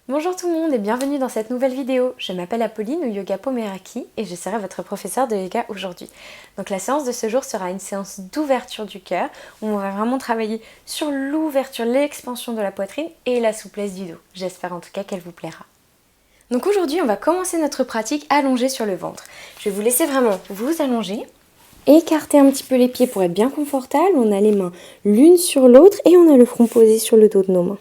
Bonjour tout le monde et bienvenue dans cette nouvelle vidéo. Je m'appelle Apolline ou Yoga Pomeraki et je serai votre professeure de yoga aujourd'hui. Donc la séance de ce jour sera une séance d'ouverture du cœur où on va vraiment travailler sur l'ouverture, l'expansion de la poitrine et la souplesse du dos. J'espère en tout cas qu'elle vous plaira. Donc aujourd'hui on va commencer notre pratique allongée sur le ventre. Je vais vous laisser vraiment vous allonger. Écarter un petit peu les pieds pour être bien confortable. On a les mains l'une sur l'autre et on a le front posé sur le dos de nos mains.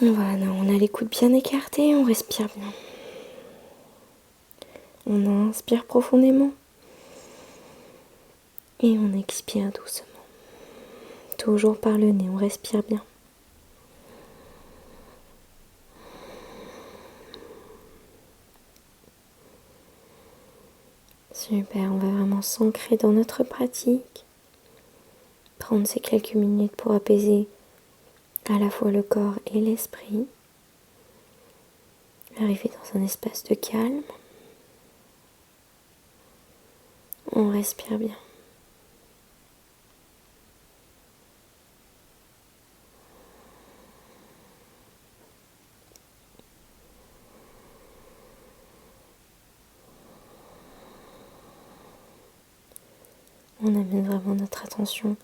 Voilà, on a les coudes bien écartés, on respire bien. On inspire profondément et on expire doucement. Toujours par le nez, on respire bien. Super, on va vraiment s'ancrer dans notre pratique. Prendre ces quelques minutes pour apaiser à la fois le corps et l'esprit. Arriver dans un espace de calme. On respire bien. On amène vraiment notre attention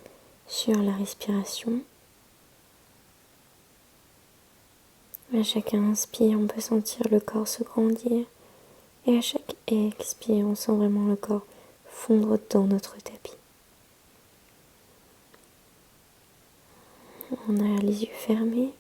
sur la respiration. À chaque inspire, on peut sentir le corps se grandir. Et à chaque expire, on sent vraiment le corps fondre dans notre tapis. On a les yeux fermés.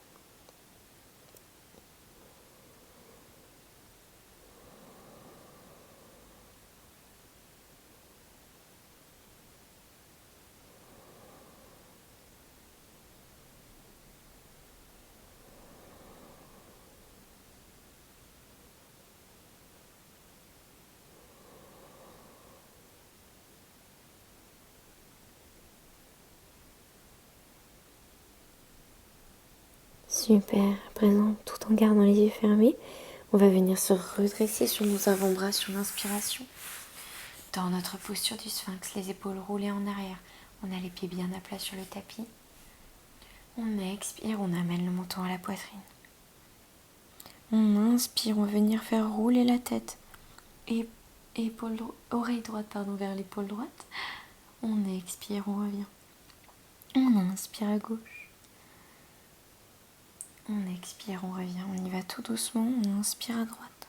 Super. À présent, tout en gardant les yeux fermés, on va venir se redresser sur nos avant-bras sur l'inspiration. Dans notre posture du sphinx, les épaules roulées en arrière. On a les pieds bien à plat sur le tapis. On expire, on amène le menton à la poitrine. On inspire, on va venir faire rouler la tête. Et oreille droite vers l'épaule droite. On expire, on revient. On inspire à gauche. On expire, on revient. On y va tout doucement. On inspire à droite.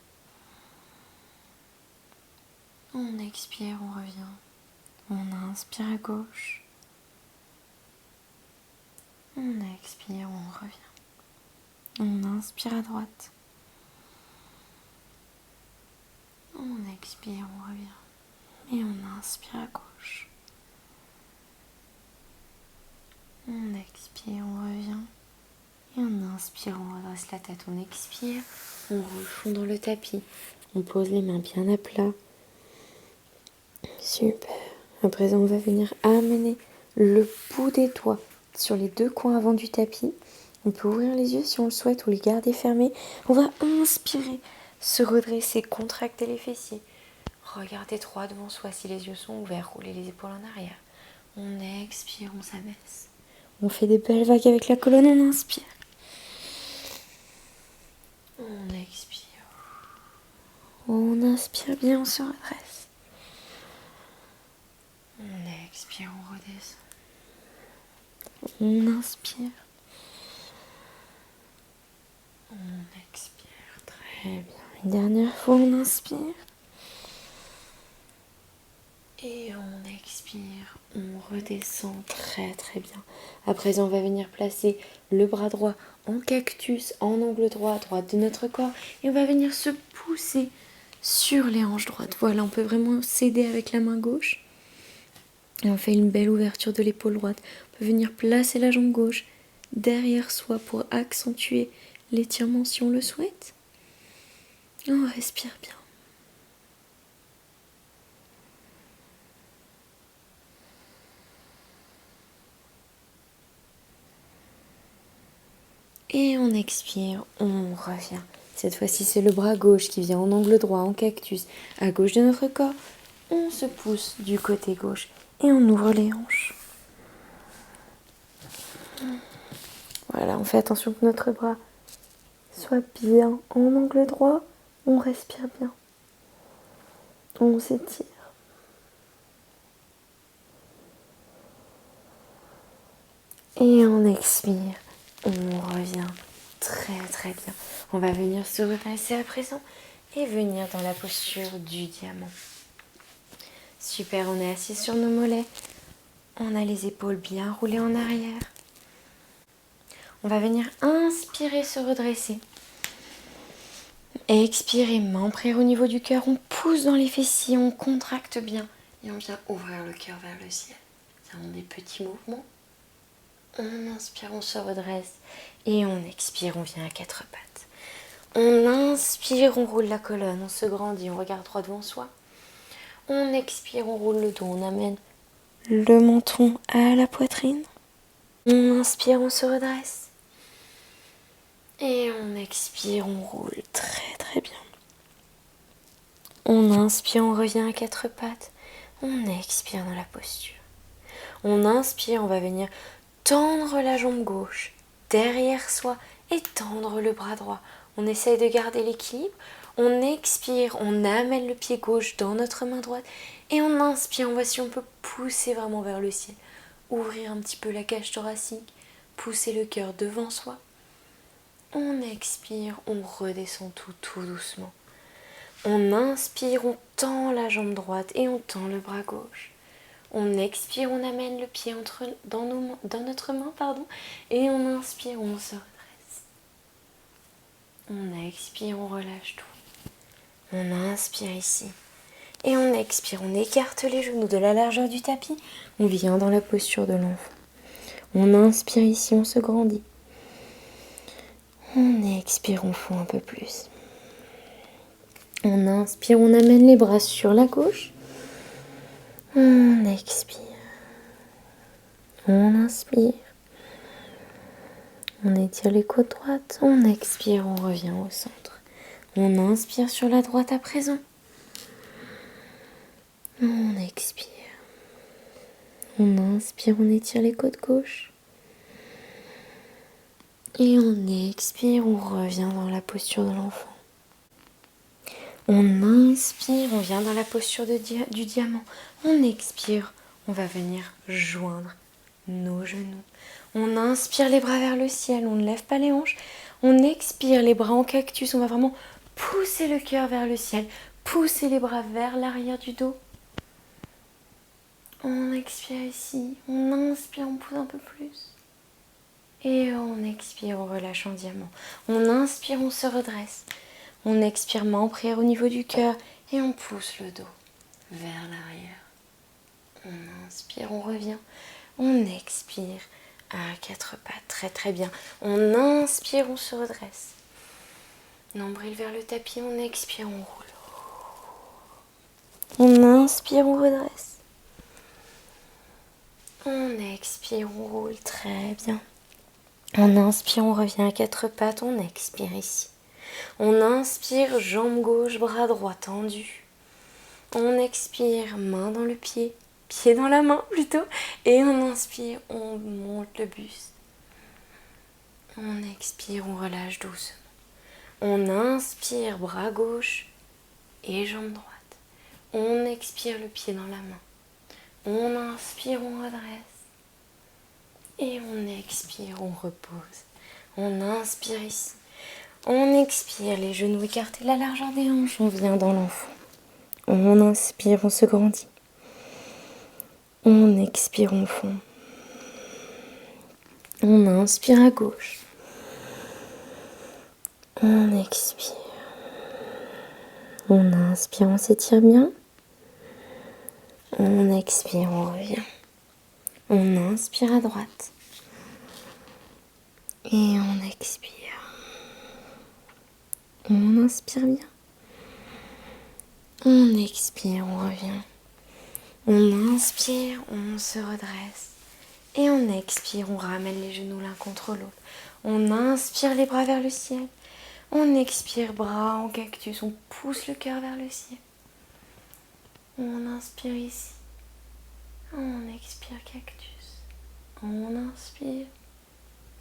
On expire, on revient. On inspire à gauche. On expire, on revient. On inspire à droite. On expire, on revient. Et on inspire à gauche. On expire, on revient. Et on inspire, on redresse la tête. On expire, on refond dans le tapis. On pose les mains bien à plat. Super. À présent, on va venir amener le bout des doigts sur les deux coins avant du tapis. On peut ouvrir les yeux si on le souhaite ou les garder fermés. On va inspirer, se redresser, contracter les fessiers. Regardez droit devant soi si les yeux sont ouverts, rouler les épaules en arrière. On expire, on s'abaisse. On fait des belles vagues avec la colonne, on inspire. On expire. On inspire bien, on se redresse. On expire, on redescend. On inspire. On expire. Très bien. Une dernière fois, on inspire. Et on expire. On redescend très très bien. À présent, on va venir placer le bras droit en cactus, en angle droit, à droite de notre corps. Et on va venir se pousser sur les hanches droites. Voilà, on peut vraiment s'aider avec la main gauche. Et on fait une belle ouverture de l'épaule droite. On peut venir placer la jambe gauche derrière soi pour accentuer l'étirement si on le souhaite. On respire bien. Et on expire, on revient. Cette fois-ci, c'est le bras gauche qui vient en angle droit, en cactus, à gauche de notre corps. On se pousse du côté gauche et on ouvre les hanches. Voilà, on fait attention que notre bras soit bien en angle droit. On respire bien. On s'étire. Et on expire. On revient très très bien. On va venir se redresser à présent et venir dans la posture du diamant. Super, on est assis sur nos mollets. On a les épaules bien roulées en arrière. On va venir inspirer, se redresser. Expirer, main prière au niveau du cœur. On pousse dans les fessiers, on contracte bien. Et on vient ouvrir le cœur vers le ciel. Ça rend des petits mouvements. On inspire, on se redresse. Et on expire, on vient à quatre pattes. On inspire, on roule la colonne, on se grandit, on regarde droit devant soi. On expire, on roule le dos, on amène le menton à la poitrine. On inspire, on se redresse. Et on expire, on roule très très bien. On inspire, on revient à quatre pattes. On expire dans la posture. On inspire, on va venir tendre la jambe gauche derrière soi et tendre le bras droit. On essaye de garder l'équilibre. On expire, on amène le pied gauche dans notre main droite. Et on inspire, on voit si on peut pousser vraiment vers le ciel. Ouvrir un petit peu la cage thoracique. Pousser le cœur devant soi. On expire, on redescend tout doucement. On inspire, on tend la jambe droite et on tend le bras gauche. On expire, on amène le pied dans notre main, et on inspire, on se redresse. On expire, on relâche tout. On inspire ici. Et on expire, on écarte les genoux de la largeur du tapis. On vient dans la posture de l'enfant. On inspire ici, on se grandit. On expire, on fond un peu plus. On inspire, on amène les bras sur la gauche. On expire. On inspire. On étire les côtes droites. On expire, on revient au centre. On inspire sur la droite à présent. On expire. On inspire, on étire les côtes gauche. Et on expire, on revient dans la posture de l'enfant. On inspire, on vient dans la posture du diamant. On expire, on va venir joindre nos genoux. On inspire les bras vers le ciel, on ne lève pas les hanches. On expire les bras en cactus, on va vraiment pousser le cœur vers le ciel. Pousser les bras vers l'arrière du dos. On expire ici, on inspire, on pousse un peu plus. Et on expire, on relâche en diamant. On inspire, on se redresse. On expire, main en prière au niveau du cœur et on pousse le dos vers l'arrière. On inspire, on revient. On expire à quatre pattes, très très bien. On inspire, on se redresse. Nombril vers le tapis, on expire, on roule. On inspire, on redresse. On expire, on roule, très bien. On inspire, on revient à quatre pattes, on expire ici. On inspire, jambe gauche, bras droit tendu. On expire, main dans le pied, pied dans la main plutôt. Et on inspire, on monte le buste. On expire, on relâche doucement. On inspire, bras gauche et jambe droite. On expire, le pied dans la main. On inspire, on redresse. Et on expire, on repose. On inspire ici. On expire, les genoux écartés, la largeur des hanches, on vient dans l'enfant. On inspire, on se grandit. On expire, on fond. On inspire à gauche. On expire. On inspire, on s'étire bien. On expire, on revient. On inspire à droite. Et on expire. On inspire bien. On expire, on revient. On inspire, on se redresse. Et on expire, on ramène les genoux l'un contre l'autre. On inspire les bras vers le ciel. On expire, bras en cactus. On pousse le cœur vers le ciel. On inspire ici. On expire cactus. On inspire.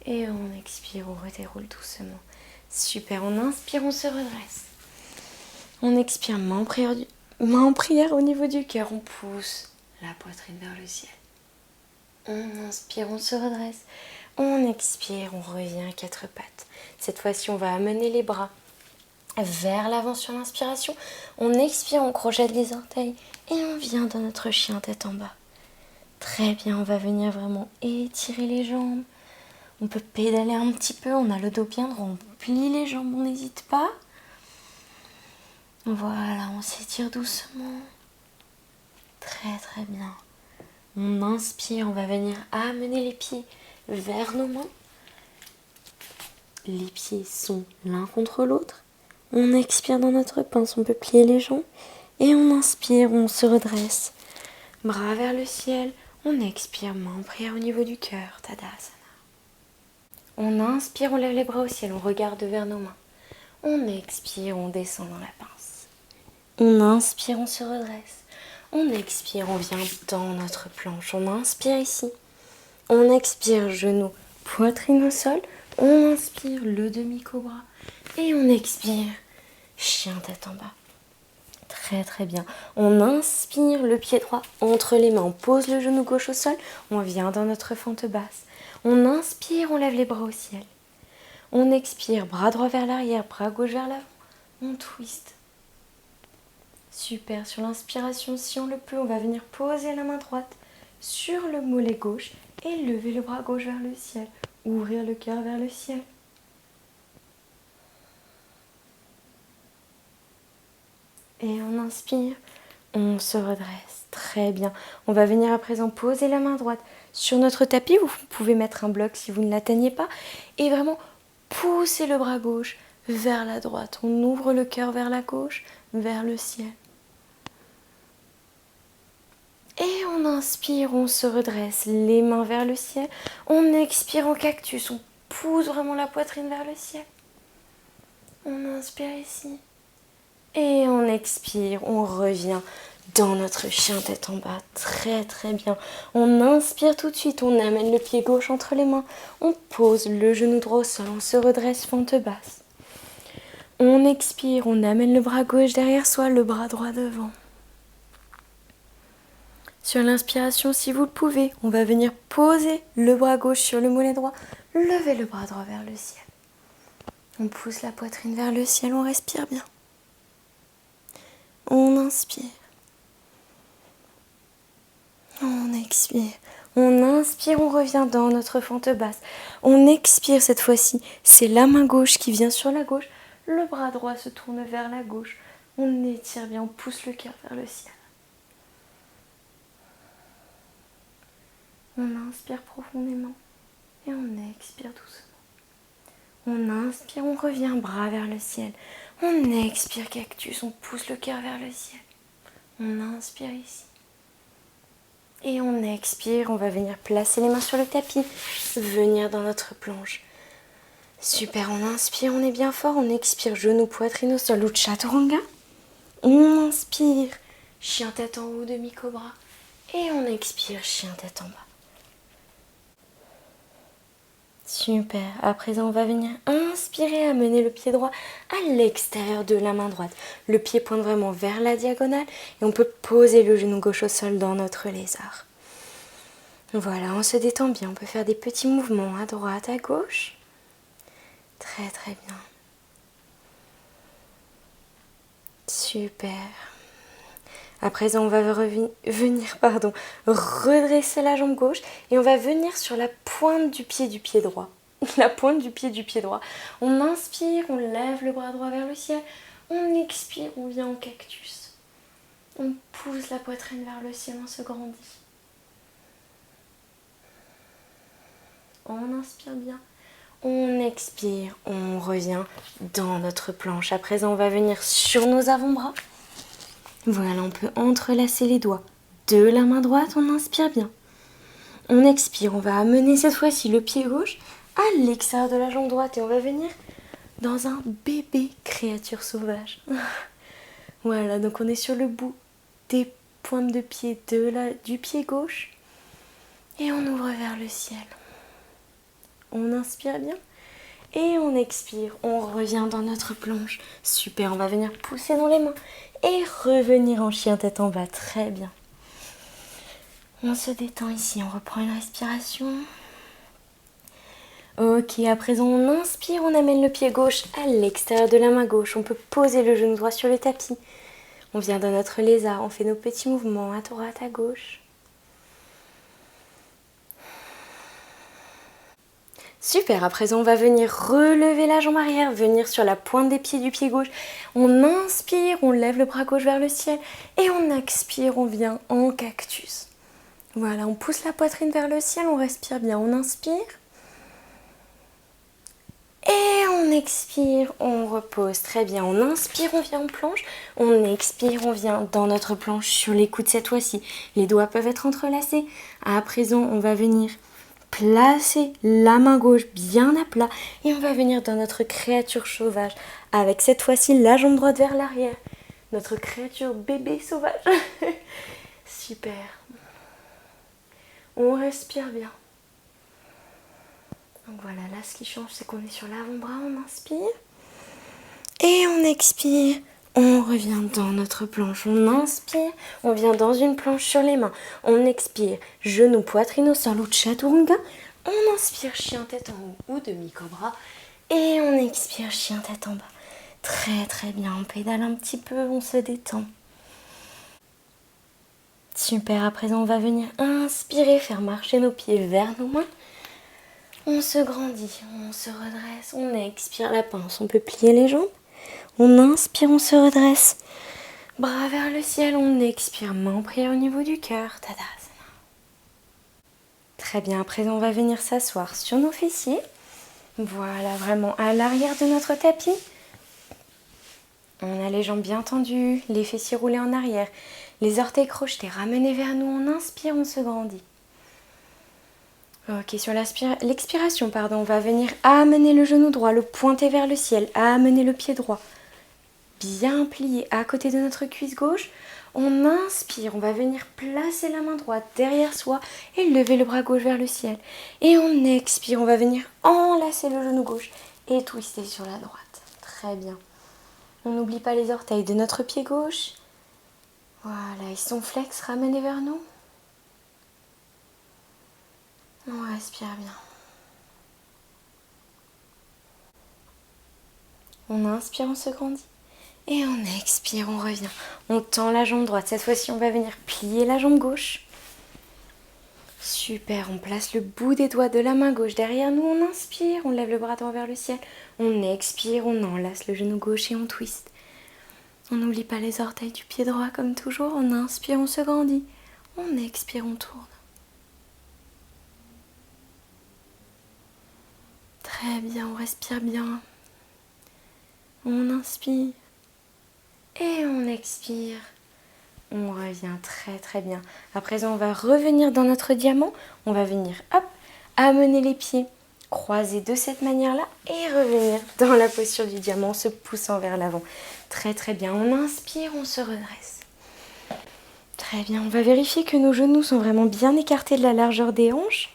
Et on expire, on redéroule doucement. Super, on inspire, on se redresse. On expire, main en prière au niveau du cœur. On pousse la poitrine vers le ciel. On inspire, on se redresse. On expire, on revient à quatre pattes. Cette fois-ci, on va amener les bras vers l'avant sur l'inspiration. On expire, on crochette les orteils et on vient dans notre chien tête en bas. Très bien, on va venir vraiment étirer les jambes. On peut pédaler un petit peu, on a le dos bien droit, on plie les jambes, on n'hésite pas. Voilà, on s'étire doucement. Très très bien. On inspire, on va venir amener les pieds vers nos mains. Les pieds sont l'un contre l'autre. On expire dans notre pince, on peut plier les jambes. Et on inspire, on se redresse. Bras vers le ciel. On expire, main en prière au niveau du cœur. Tadasana. On inspire, on lève les bras au ciel, on regarde vers nos mains. On expire, on descend dans la pince. On inspire, on se redresse. On expire, on vient dans notre planche. On inspire ici. On expire, genou, poitrine au sol. On inspire, le demi-cobra. Et on expire, chien tête en bas. Très très bien. On inspire, le pied droit entre les mains. On pose le genou gauche au sol. On vient dans notre fente basse. On inspire, on lève les bras au ciel. On expire, bras droit vers l'arrière, bras gauche vers l'avant. On twist. Super, sur l'inspiration, si on le peut, on va venir poser la main droite sur le mollet gauche et lever le bras gauche vers le ciel. Ouvrir le cœur vers le ciel. Et on inspire, on se redresse. Très bien. On va venir à présent poser la main droite sur notre tapis. Vous pouvez mettre un bloc si vous ne l'atteignez pas. Et vraiment pousser le bras gauche vers la droite. On ouvre le cœur vers la gauche, vers le ciel. Et on inspire, on se redresse, les mains vers le ciel. On expire en cactus, on pousse vraiment la poitrine vers le ciel. On inspire ici. Et on expire, on revient dans notre chien tête en bas. Très très bien. On inspire tout de suite, on amène le pied gauche entre les mains. On pose le genou droit au sol, on se redresse fente basse. On expire, on amène le bras gauche derrière soi, le bras droit devant. Sur l'inspiration, si vous le pouvez, on va venir poser le bras gauche sur le mollet droit, lever le bras droit vers le ciel. On pousse la poitrine vers le ciel, on respire bien. On inspire. On expire. On inspire, on revient dans notre fente basse. On expire cette fois-ci. C'est la main gauche qui vient sur la gauche. Le bras droit se tourne vers la gauche. On étire bien, on pousse le cœur vers le ciel. On inspire profondément et on expire doucement. On inspire, on revient, bras vers le ciel. On expire, cactus, on pousse le cœur vers le ciel. On inspire ici. Et on expire, on va venir placer les mains sur le tapis, venir dans notre planche. Super, on inspire, on est bien fort, on expire, genou, poitrine au sol, Chaturanga. On inspire, chien tête en haut, demi-cobra. Et on expire, chien tête en bas. Super. À présent, on va venir inspirer, amener le pied droit à l'extérieur de la main droite. Le pied pointe vraiment vers la diagonale et on peut poser le genou gauche au sol dans notre lézard. Voilà, on se détend bien. On peut faire des petits mouvements à droite, à gauche. Très très bien. Super. À présent, on va venir redresser la jambe gauche et on va venir sur la pointe du pied droit. La pointe du pied droit. On inspire, on lève le bras droit vers le ciel. On expire, on vient en cactus. On pousse la poitrine vers le ciel, on se grandit. On inspire bien. On expire, on revient dans notre planche. À présent, on va venir sur nos avant-bras. Voilà, on peut entrelacer les doigts de la main droite, on inspire bien. On expire, on va amener cette fois-ci le pied gauche à l'extérieur de la jambe droite et on va venir dans un bébé créature sauvage. Voilà, donc on est sur le bout des pointes de pied du pied gauche et on ouvre vers le ciel. On inspire bien Et on expire, on revient dans notre planche. Super, on va venir pousser dans les mains. Et revenir en chien tête en bas, très bien. On se détend ici, on reprend une respiration. Ok, à présent on inspire, on amène le pied gauche à l'extérieur de la main gauche. On peut poser le genou droit sur le tapis. On vient dans notre lézard, on fait nos petits mouvements à droite, à gauche. Super, à présent on va venir relever la jambe arrière, venir sur la pointe des pieds du pied gauche. On inspire, on lève le bras gauche vers le ciel et on expire, on vient en cactus. Voilà, on pousse la poitrine vers le ciel, on respire bien, on inspire. Et on expire, on repose, très bien. On inspire, on vient en planche. On expire, on vient dans notre planche sur les coudes cette fois-ci. Les doigts peuvent être entrelacés. À présent, on va venir placer la main gauche bien à plat. Et on va venir dans notre créature sauvage. Avec cette fois-ci la jambe droite vers l'arrière. Notre créature bébé sauvage. Super. On respire bien. Donc voilà, là ce qui change c'est qu'on est sur l'avant-bras, on inspire. Et on expire, on revient dans notre planche, on inspire, on vient dans une planche sur les mains. On expire, genou, poitrine au sol ou chaturanga. On inspire, chien tête en haut ou demi-cobra. Et on expire, chien tête en bas. Très très bien, on pédale un petit peu, on se détend. Super, à présent on va venir inspirer, faire marcher nos pieds vers nos mains. On se grandit, on se redresse, on expire la pince, on peut plier les jambes. On inspire, on se redresse. Bras vers le ciel, on expire, main en prière au niveau du cœur. Tadasana. Très bien, à présent on va venir s'asseoir sur nos fessiers. Voilà, vraiment à l'arrière de notre tapis. On a les jambes bien tendues, les fessiers roulés en arrière, les orteils crochetés, ramenés vers nous. On inspire, on se grandit. Ok, sur l'expiration, on va venir amener le genou droit, le pointer vers le ciel, amener le pied droit, bien plié à côté de notre cuisse gauche. On inspire, on va venir placer la main droite derrière soi et lever le bras gauche vers le ciel. Et on expire, on va venir enlacer le genou gauche et twister sur la droite. Très bien. On n'oublie pas les orteils de notre pied gauche. Voilà, ils sont flex, ramenés vers nous. On respire bien. On inspire, on se grandit. Et on expire, on revient. On tend la jambe droite. Cette fois-ci, on va venir plier la jambe gauche. Super, on place le bout des doigts de la main gauche derrière nous. On inspire, on lève le bras droit vers le ciel. On expire, on enlace le genou gauche et on twist. On n'oublie pas les orteils du pied droit comme toujours. On inspire, on se grandit. On expire, on tourne. Très bien, on respire bien. On inspire. Et on expire. On revient très très bien. À présent, on va revenir dans notre diamant. On va venir, hop, amener les pieds croisés de cette manière-là et revenir dans la posture du diamant, se poussant vers l'avant. Très très bien. On inspire, on se redresse. Très bien. On va vérifier que nos genoux sont vraiment bien écartés de la largeur des hanches.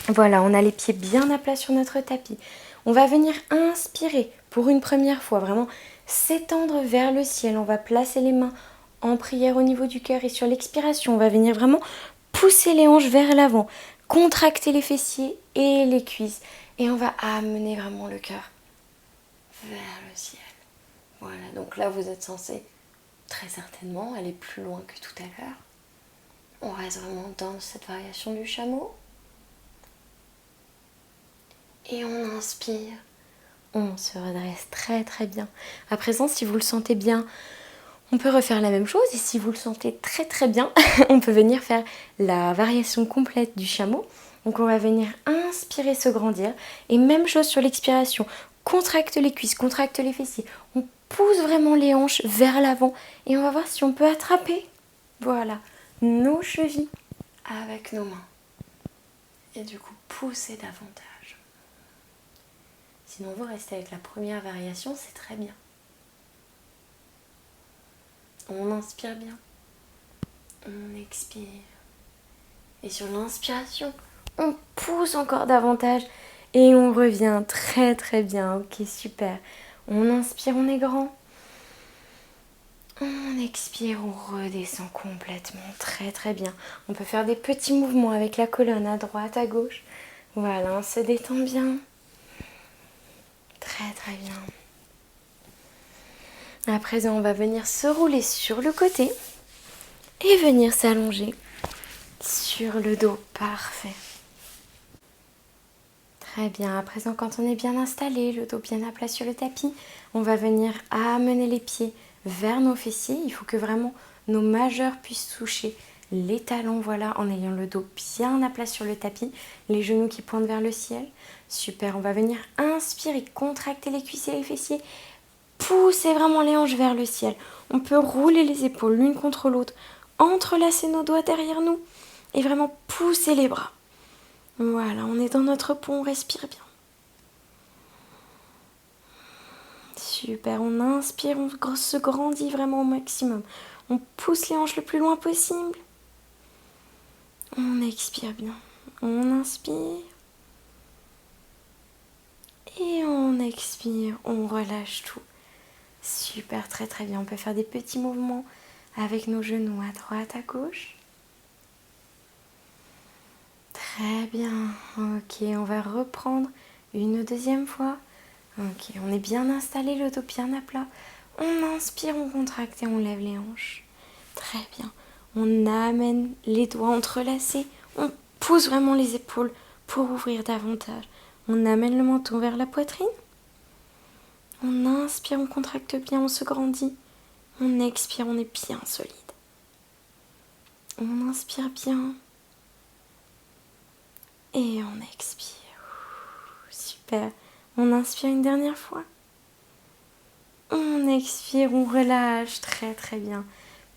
Voilà, on a les pieds bien à plat sur notre tapis. On va venir inspirer pour une première fois, vraiment s'étendre vers le ciel. On va placer les mains en prière au niveau du cœur et sur l'expiration, on va venir vraiment pousser les hanches vers l'avant, contracter les fessiers et les cuisses et on va amener vraiment le cœur vers le ciel. Voilà, donc là vous êtes censé très certainement aller plus loin que tout à l'heure. On reste vraiment dans cette variation du chameau. Et on inspire, on se redresse très très bien. À présent, si vous le sentez bien, on peut refaire la même chose. Et si vous le sentez très très bien, on peut venir faire la variation complète du chameau. Donc on va venir inspirer, se grandir. Et même chose sur l'expiration. Contracte les cuisses, contracte les fessiers. On pousse vraiment les hanches vers l'avant. Et on va voir si on peut attraper, voilà, nos chevilles avec nos mains. Et du coup, pousser davantage. Sinon, vous restez avec la première variation, c'est très bien. On inspire bien. On expire. Et sur l'inspiration, on pousse encore davantage. Et on revient très très bien. Ok, super. On inspire, on est grand. On expire, on redescend complètement. Très très bien. On peut faire des petits mouvements avec la colonne à droite, à gauche. Voilà, on se détend bien. Très très bien. À présent, on va venir se rouler sur le côté et venir s'allonger sur le dos. Parfait. Très bien. À présent, quand on est bien installé, le dos bien à plat sur le tapis, on va venir amener les pieds vers nos fessiers. Il faut que vraiment nos majeurs puissent toucher les talons, voilà, en ayant le dos bien à plat sur le tapis, les genoux qui pointent vers le ciel. Super, on va venir inspirer, contracter les cuisses et les fessiers, pousser vraiment les hanches vers le ciel. On peut rouler les épaules l'une contre l'autre, entrelacer nos doigts derrière nous et vraiment pousser les bras. Voilà, on est dans notre pont, on respire bien. Super, on inspire, on se grandit vraiment au maximum. On pousse les hanches le plus loin possible. On expire bien. On inspire. Et on expire, on relâche tout. Super, très très bien. On peut faire des petits mouvements avec nos genoux à droite, à gauche. Très bien. Ok, on va reprendre une deuxième fois. Ok, on est bien installé, le dos bien à plat. On inspire, on contracte et on lève les hanches. Très bien. On amène les doigts entrelacés. On pousse vraiment les épaules pour ouvrir davantage. On amène le menton vers la poitrine. On inspire, on contracte bien, on se grandit. On expire, on est bien solide. On inspire bien. Et on expire. Super. On inspire une dernière fois. On expire, on relâche. Très très bien.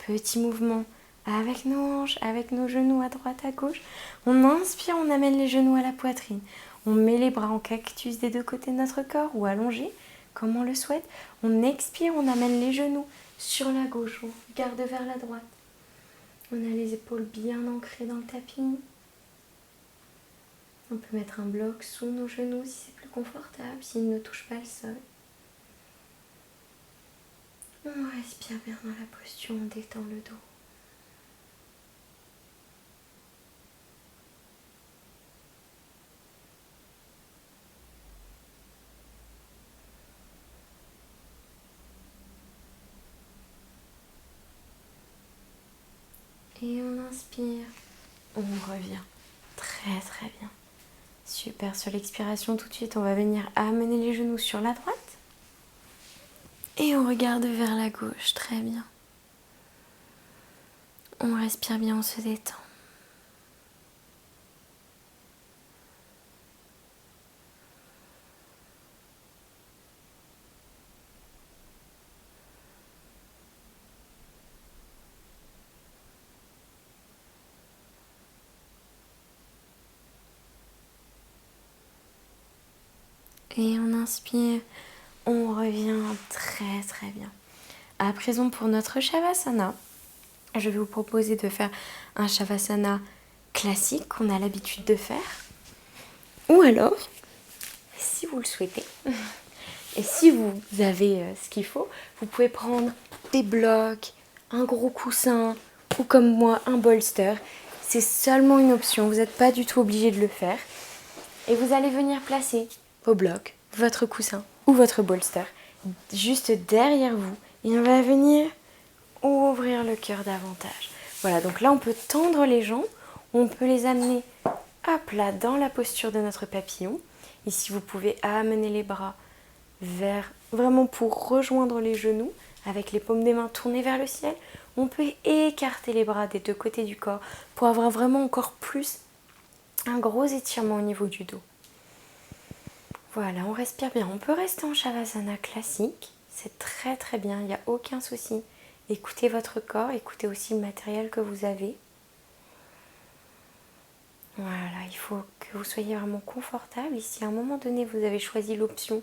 Petit mouvement avec nos hanches, avec nos genoux à droite, à gauche. On inspire, on amène les genoux à la poitrine. On met les bras en cactus des deux côtés de notre corps ou allongés, comme on le souhaite. On expire, on amène les genoux sur la gauche. On regarde vers la droite. On a les épaules bien ancrées dans le tapis. On peut mettre un bloc sous nos genoux si c'est plus confortable, s'ils ne touchent pas le sol. On respire bien dans la posture, on détend le dos. Et on inspire, on revient. Très très bien. Super, sur l'expiration tout de suite, on va venir amener les genoux sur la droite. Et on regarde vers la gauche, très bien. On respire bien, on se détend. Et on inspire, on revient très très bien. À présent pour notre Shavasana, je vais vous proposer de faire un Shavasana classique qu'on a l'habitude de faire. Ou alors, si vous le souhaitez, et si vous avez ce qu'il faut, vous pouvez prendre des blocs, un gros coussin ou comme moi un bolster. C'est seulement une option, vous n'êtes pas du tout obligé de le faire. Et vous allez venir placer vos blocs, votre coussin ou votre bolster juste derrière vous. Et on va venir ouvrir le cœur davantage. Voilà, donc là on peut tendre les jambes, on peut les amener à plat dans la posture de notre papillon. Ici vous pouvez amener les bras vers, vraiment pour rejoindre les genoux, avec les paumes des mains tournées vers le ciel. On peut écarter les bras des deux côtés du corps pour avoir vraiment encore plus un gros étirement au niveau du dos. Voilà, on respire bien. On peut rester en Shavasana classique. C'est très très bien, il n'y a aucun souci. Écoutez votre corps, écoutez aussi le matériel que vous avez. Voilà, il faut que vous soyez vraiment confortable. Si à un moment donné vous avez choisi l'option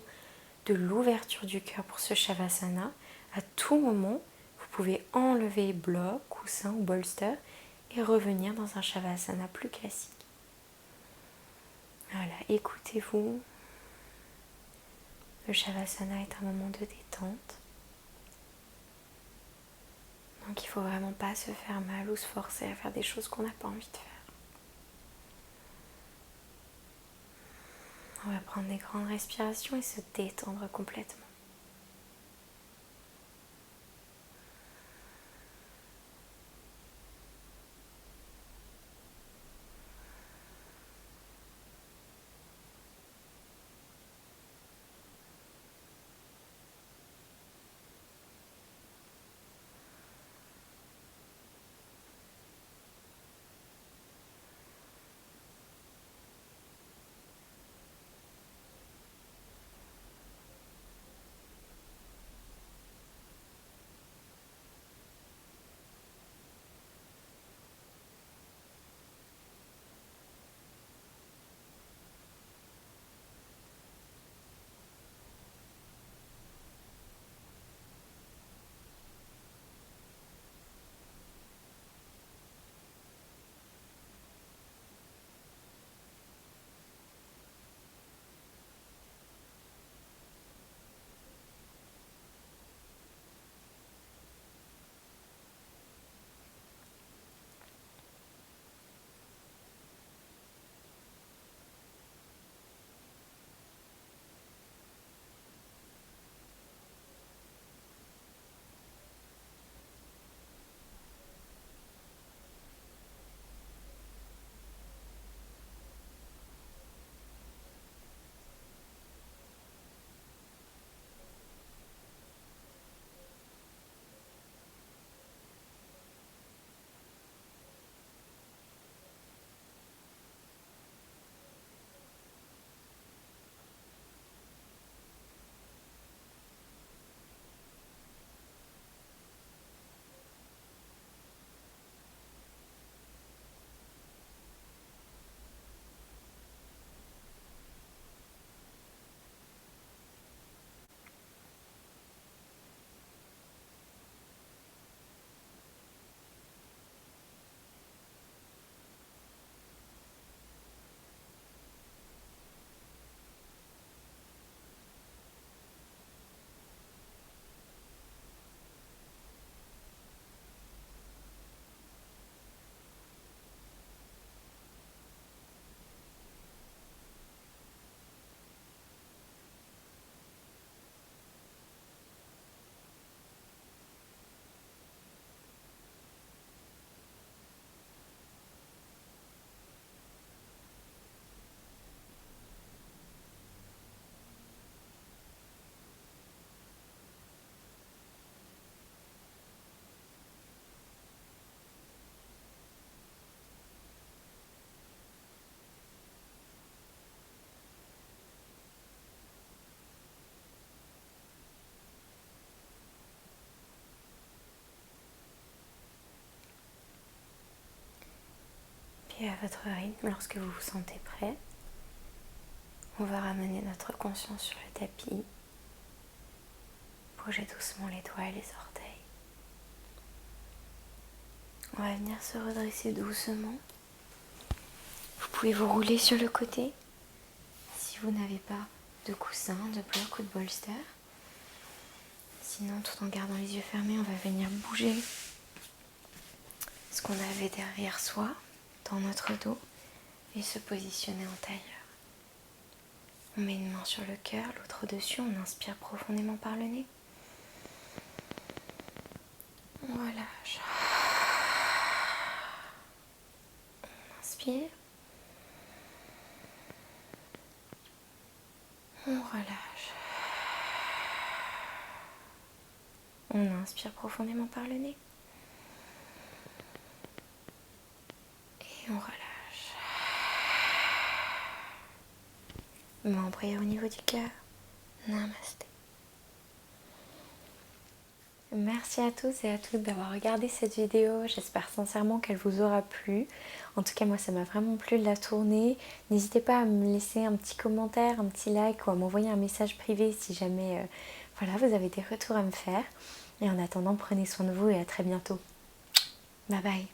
de l'ouverture du cœur pour ce Shavasana, à tout moment, vous pouvez enlever bloc, coussin ou bolster et revenir dans un Shavasana plus classique. Voilà, écoutez-vous. Le Shavasana est un moment de détente. Donc il ne faut vraiment pas se faire mal ou se forcer à faire des choses qu'on n'a pas envie de faire. On va prendre des grandes respirations et se détendre complètement. Puis à votre rythme, lorsque vous vous sentez prêt, on va ramener notre conscience sur le tapis. Bougez doucement les doigts et les orteils. On va venir se redresser doucement. Vous pouvez vous rouler sur le côté si vous n'avez pas de coussin, de bloc ou de bolster. Sinon, tout en gardant les yeux fermés, on va venir bouger ce qu'on avait derrière soi, dans notre dos, et se positionner en tailleur. On met une main sur le cœur, l'autre dessus, on inspire profondément par le nez. On relâche. On inspire. On relâche. On inspire profondément par le nez. Et on relâche. Main en prière au niveau du cœur. Namasté. Merci à tous et à toutes d'avoir regardé cette vidéo. J'espère sincèrement qu'elle vous aura plu. En tout cas, moi, ça m'a vraiment plu de la tourner. N'hésitez pas à me laisser un petit commentaire, un petit like ou à m'envoyer un message privé si jamais voilà, vous avez des retours à me faire. Et en attendant, prenez soin de vous et à très bientôt. Bye bye.